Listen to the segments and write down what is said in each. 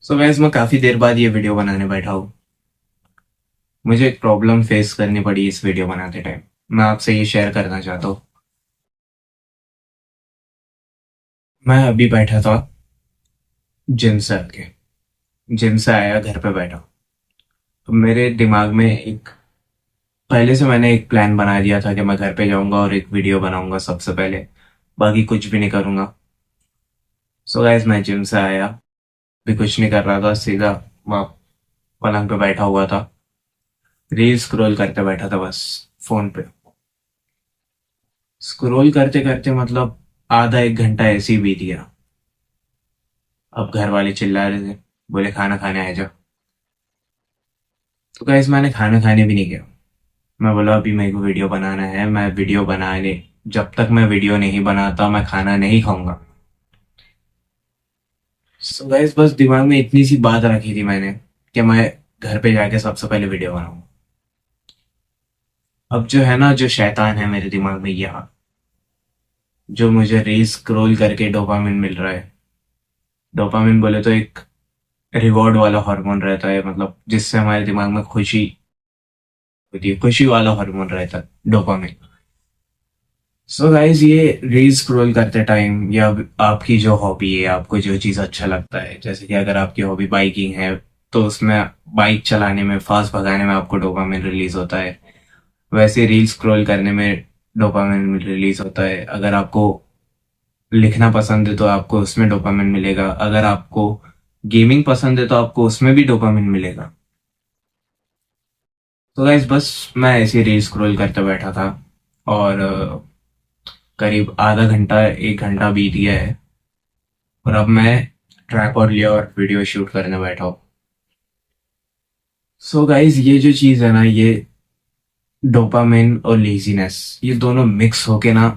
So guys मैं काफ़ी देर बाद ये वीडियो बनाने बैठा हूँ। मुझे एक प्रॉब्लम फेस करनी पड़ी इस वीडियो बनाते टाइम। मैं आपसे ये शेयर करना चाहता हूँ। मैं अभी बैठा था जिम से आके। जिम से आया घर पे बैठा। तो मेरे दिमाग में एक पहले से मैंने एक प्लान बना दिया था कि मैं घर पे जाऊंगा और एक वीडियो बनाऊंगा सबसे पहले। बाकी कुछ भी नहीं करूंगा। सो गाइस मैं जिम से आया। भी कुछ नहीं कर रहा था, सीधा वहाँ पलंग पे बैठा हुआ था। रील स्क्रॉल करते बैठा था बस, फोन पे। स्क्रॉल करते करते मतलब आधा एक घंटा ऐसे ही बीत गया। अब घर वाले चिल्ला रहे थे, बोले खाना खाने आ जा। तो गाइस मैंने खाना खाने भी नहीं गया। मैं बोला अभी मेरे को वीडियो बनाना है, मैं वीडियो बनाने जब तक मैं वीडियो नहीं बनाता मैं खाना नहीं खाऊंगा। सो गाइस बस दिमाग में इतनी सी बात रखी थी मैंने कि मैं घर पे जाके सबसे पहले वीडियो बनाऊंगा। अब जो है ना, जो शैतान है मेरे दिमाग में यहाँ, जो मुझे रील स्क्रॉल करके डोपामिन मिल रहा है। डोपामिन बोले तो एक रिवॉर्ड वाला हार्मोन रहता है, मतलब जिससे हमारे दिमाग में खुशी होती है, खुशी वाला हार्मोन रहता है डोपामिन। सो गाइज ये रील स्क्रॉल करते टाइम या आपकी जो हॉबी है, आपको जो चीज़ अच्छा लगता है, जैसे कि अगर आपकी हॉबी बाइकिंग है तो उसमें बाइक चलाने में, फास्ट भगाने में आपको डोपामिन रिलीज होता है। वैसे रील स्क्रॉल करने में डोपामिन रिलीज होता है। अगर आपको लिखना पसंद है तो आपको उसमें डोपामिन मिलेगा। अगर आपको गेमिंग पसंद है तो आपको उसमें भी डोपामिन मिलेगा। तो गाइज बस मैं ऐसे रील स्क्रॉल करते बैठा था और करीब आधा घंटा एक घंटा बीत गया है। और अब मैं ट्राइपॉड लिया और वीडियो शूट करने बैठा हूँ। सो गाइज ये जो चीज़ है ना, ये डोपामिन और लेजीनेस, ये दोनों मिक्स होके ना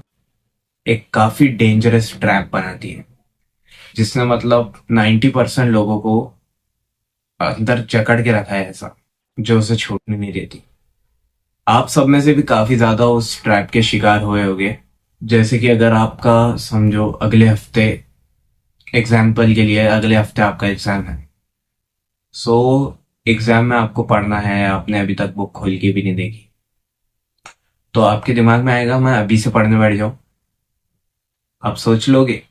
एक काफी डेंजरस ट्रैप बनाती है, जिसने मतलब 90% लोगों को अंदर जकड़ के रखा है, ऐसा जो उसे छूटने नहीं देती। आप सब में से भी काफी ज्यादा उस ट्रैप के शिकार हुए होंगे। जैसे कि अगर आपका समझो अगले हफ्ते, एग्जाम्पल के लिए अगले हफ्ते आपका एग्जाम है। सो एग्जाम में आपको पढ़ना है, आपने अभी तक बुक खोल के भी नहीं देखी। तो आपके दिमाग में आएगा मैं अभी से पढ़ने बैठ जाऊं। आप सोच लोगे,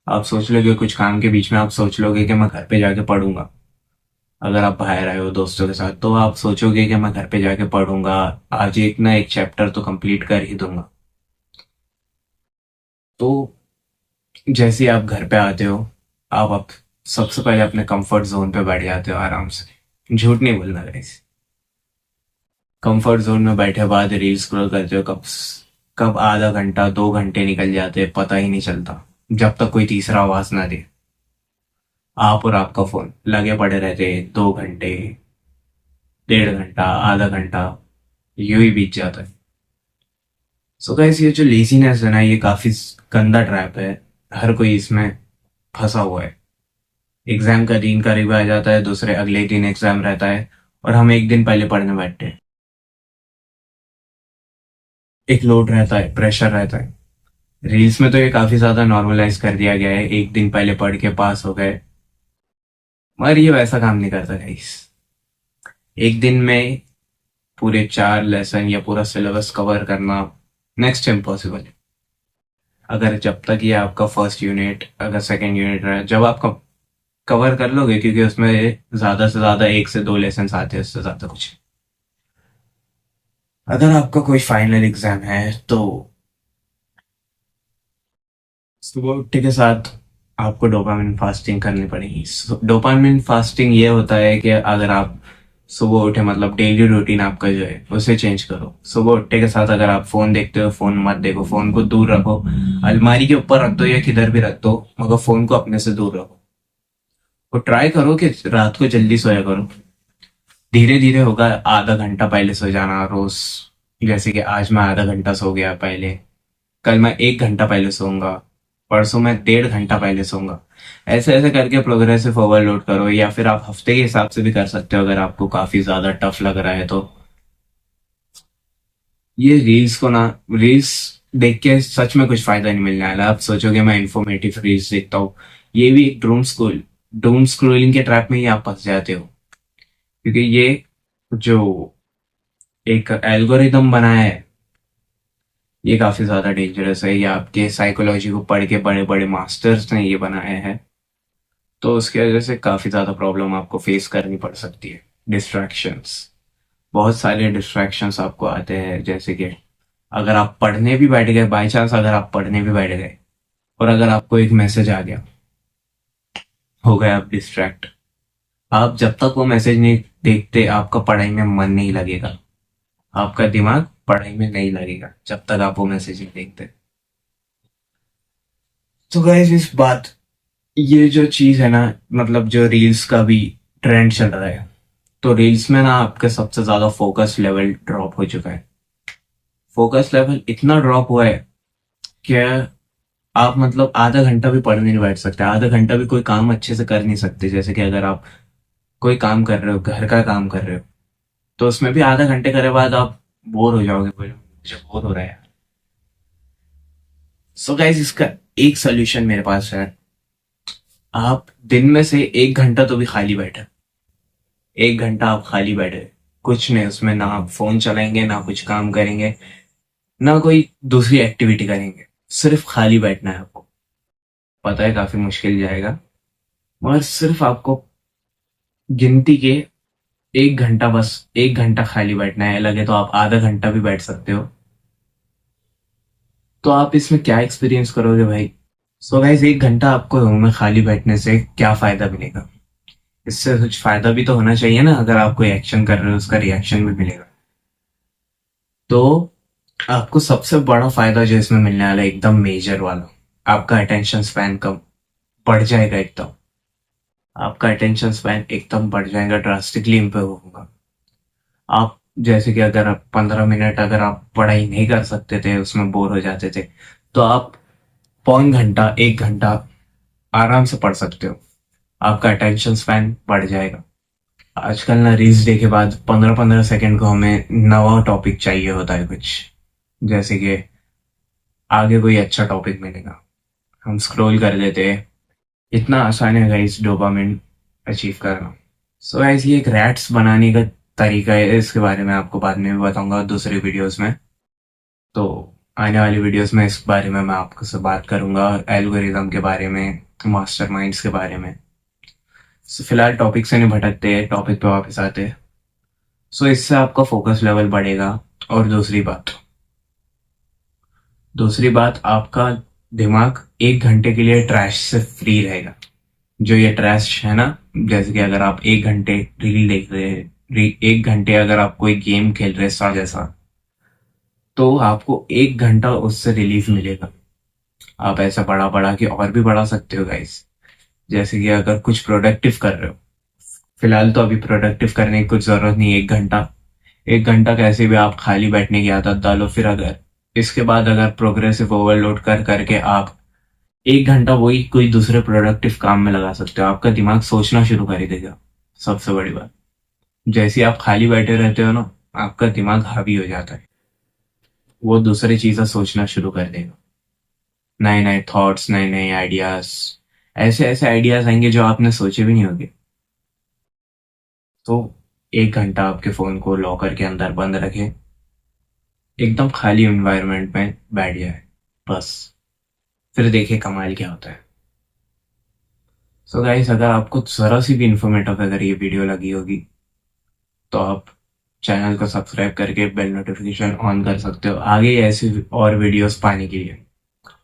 आप सोच लोगे कुछ काम के बीच में, आप सोच लोगे कि मैं घर पे जाके पढ़ूंगा। अगर आप बाहर आए हो दोस्तों के साथ तो आप सोचोगे कि मैं घर पे जाके पढ़ूंगा, आज एक ना एक चैप्टर तो कंप्लीट कर ही दूंगा। तो जैसे ही आप घर पे आते हो, आप सबसे पहले अपने कंफर्ट जोन पे बैठ जाते हो आराम से। झूठ नहीं बोलना गाइस। कंफर्ट जोन में बैठे बाद रील स्क्रॉल करते हो, कब कब आधा घंटा 2 घंटे निकल जाते हैं पता ही नहीं चलता, जब तक कोई तीसरा आवाज ना दे। आप और आपका फोन लगे पड़े रहते हैं 2 घंटे, 1.5 घंटा, आधा घंटा, यूं ही बीत जाता है। सो गाइस ये जो लेजीनेस है ना, ये काफी गंदा ट्रैप है। हर कोई इसमें फंसा हुआ है। एग्जाम का दिन करीब आ जाता है, दूसरे अगले दिन एग्जाम रहता है और हम एक दिन पहले पढ़ने बैठते हैं। एक लोड रहता है, प्रेशर रहता है। रील्स में तो ये काफी ज्यादा नॉर्मलाइज कर दिया गया है, एक दिन पहले पढ़ के पास हो गए। मगर ये वैसा काम नहीं करता गाइस। एक दिन में पूरे 4 लेसन या पूरा सिलेबस कवर करना नेक्स्ट इम्पॉसिबल है। अगर जब तक ये आपका फर्स्ट यूनिट, अगर सेकेंड यूनिट रहा, जब आप कवर कर लोगे, क्योंकि उसमें ज्यादा से ज्यादा 1 से 2 लेसन आते हैं, उससे ज्यादा कुछ। अगर आपका कोई फाइनल एग्जाम है तो सुबह उठने के साथ आपको डोपामिन फास्टिंग करनी पड़ेगी। डोपामिन फास्टिंग ये होता है कि अगर आप सुबह उठे, मतलब डेली रूटीन आपका जो है उसे चेंज करो। सुबह उठने के साथ अगर आप फोन देखते हो, फोन मत देखो, फोन को दूर रखो। अलमारी के ऊपर रख दो या किधर भी रख दो, मगर फोन को अपने से दूर रखो। और ट्राई करो कि रात को जल्दी सोया करो। धीरे धीरे होगा, आधा घंटा पहले सो जाना रोज। जैसे कि आज मैं आधा घंटा सो गया पहले, कल मैं 1 घंटा पहले सोऊंगा, परसों मैं 1.5 घंटा पहले सोऊंगा। ऐसे ऐसे करके प्रोग्रेसिव ओवरलोड करो, या फिर आप हफ्ते के हिसाब से भी कर सकते हो अगर आपको काफी ज्यादा टफ लग रहा है तो। ये रील्स को ना, रील्स देख के सच में कुछ फायदा नहीं मिलने वाला। आप सोचोगे मैं इन्फॉर्मेटिव रील्स देखता हूँ, ये भी एक ड्रोन स्कूल। डूम स्क्रोलिंग के ट्रैप में ही आप फंस जाते हो, क्योंकि ये जो एक एल्गोरिदम बनाया है ये काफी ज्यादा डेंजरस है। ये आपके साइकोलॉजी को पढ़ के बड़े बड़े मास्टर्स ने ये बनाया है, तो उसकी वजह से काफी ज्यादा प्रॉब्लम आपको फेस करनी पड़ सकती है। डिस्ट्रैक्शंस, बहुत सारे डिस्ट्रैक्शंस आपको आते हैं, जैसे कि अगर आप पढ़ने भी बैठ गए, बाई चांस अगर आप पढ़ने भी बैठ गए और अगर आपको एक मैसेज आ गया, हो गए आप डिस्ट्रैक्ट। आप जब तक वो मैसेज नहीं देखते आपका पढ़ाई में मन नहीं लगेगा, आपका दिमाग पढ़ाई में नहीं लगेगा जब तक आप वो मैसेज नहीं देखते। तो गाइस इस बात, ये जो चीज है ना, मतलब जो रील्स का भी ट्रेंड चल रहा है, तो रील्स में ना आपका सबसे ज्यादा फोकस लेवल ड्रॉप हो चुका है। फोकस लेवल इतना ड्रॉप हुआ है कि आप मतलब आधा घंटा भी पढ़ने नहीं बैठ सकते, आधा घंटा भी कोई काम अच्छे से कर नहीं सकते। जैसे कि अगर आप कोई काम कर रहे हो, घर का काम कर रहे हो, तो उसमें भी आधा घंटे करे बाद आप बोर हो जाओगे, बोलो मुझे बोर हो रहा है। सो गाइस इसका एक सोल्यूशन मेरे पास है। आप दिन में से 1 घंटा तो भी खाली बैठे, 1 घंटा आप खाली बैठे, कुछ नहीं उसमें, ना आप फोन चलाएंगे, ना कुछ काम करेंगे, ना कोई दूसरी एक्टिविटी करेंगे, सिर्फ खाली बैठना है आपको। पता है काफी मुश्किल जाएगा, मगर सिर्फ आपको गिनती के 1 घंटा, बस 1 घंटा खाली बैठना है। लगे तो आप आधा घंटा भी बैठ सकते हो। तो आप इसमें क्या एक्सपीरियंस करोगे भाई? सो गाइस 1 घंटा आपको रूम में खाली बैठने से क्या फायदा मिलेगा? इससे कुछ फायदा भी तो होना चाहिए ना, अगर आप कोई एक्शन कर रहे हो उसका रिएक्शन भी मिलेगा। तो आपको सबसे बड़ा फायदा जो इसमें मिलने वाला है, एकदम मेजर वाला, आपका अटेंशन स्पैन कम बढ़ जाएगा एकदम। आपका अटेंशन स्पैन एकदम बढ़ जाएगा, ड्रास्टिकली इंप्रूव होगा। आप जैसे कि अगर आप 15 मिनट अगर आप पढ़ाई नहीं कर सकते थे, उसमें बोर हो जाते थे, तो आप 0.5 घंटा 1 घंटा आराम से पढ़ सकते हो। आपका अटेंशन स्पैन बढ़ जाएगा। आजकल ना रील्स डे के बाद 15-15 सेकंड को हमें नवा टॉपिक चाहिए होता है कुछ, जैसे कि आगे कोई अच्छा टॉपिक मिलेगा, हम स्क्रॉल कर लेते हैं। इतना आसान है गाइस डोपामिन अचीव करना। सो गाइस ये एक रैट्स बनाने का तरीका है, इसके बारे में आपको बाद में भी बताऊंगा दूसरे वीडियोस में। तो आने वाली वीडियोस में इस बारे में मैं आपको से बात करूंगा, एल्गोरिदम के बारे में, मास्टरमाइंड्स के बारे में। सो फिलहाल टॉपिक से नहीं भटकते, टॉपिक पे वापस आते हैं। सो इससे आपका फोकस लेवल बढ़ेगा। और दूसरी बात आपका दिमाग 1 घंटे के लिए ट्रैश से फ्री रहेगा। जो ये ट्रैश है ना, जैसे कि अगर आप 1 घंटे रील देख रहे हैं, 1 घंटे अगर आप कोई गेम खेल रहे हैं सा जैसा, तो आपको 1 घंटा उससे रिलीफ मिलेगा। आप ऐसा बढ़ा बढ़ा के और भी बढ़ा सकते हो गाइस। जैसे कि अगर कुछ प्रोडक्टिव कर रहे हो, फिलहाल तो अभी प्रोडक्टिव करने की कुछ जरूरत नहीं है। 1 घंटा, 1 घंटा कैसे भी आप खाली बैठने की आदत डालो, फिर अगर इसके बाद अगर प्रोग्रेसिव ओवरलोड कर करके आप 1 घंटा वही कोई दूसरे प्रोडक्टिव काम में लगा सकते हो, आपका दिमाग सोचना शुरू कर ही देगा। सबसे बड़ी बात, जैसे ही आप खाली बैठे रहते हो ना, आपका दिमाग हावी हो जाता है, वो दूसरी चीजें सोचना शुरू कर देगा। नए नए थॉट्स, नए नए आइडियाज, ऐसे ऐसे आइडियाज आएंगे जो आपने सोचे भी नहीं होंगे। तो 1 घंटा आपके फोन को लॉकर के अंदर बंद रखें, एकदम खाली एनवायरनमेंट में बैठ जाए बस, फिर देखिए कमाल क्या होता है। सो गाइस अगर आपको जरा सी भी इंफॉर्मेटिव अगर ये वीडियो लगी होगी, तो आप चैनल को सब्सक्राइब करके बेल नोटिफिकेशन ऑन कर सकते हो आगे ऐसी और वीडियोस पाने के लिए।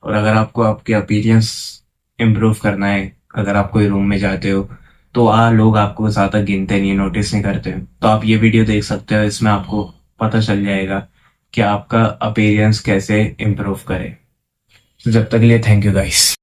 और अगर आपको आपके अपीयरेंस इम्प्रूव करना है, अगर आप कोई रूम में जाते हो तो लोग आपको ज्यादा गिनते नहीं, नोटिस नहीं करते, तो आप ये वीडियो देख सकते हो। इसमें आपको पता चल जाएगा कि आपका अपीयरेंस कैसे इम्प्रूव करे। तो जब तक के लिए थैंक यू गाइस।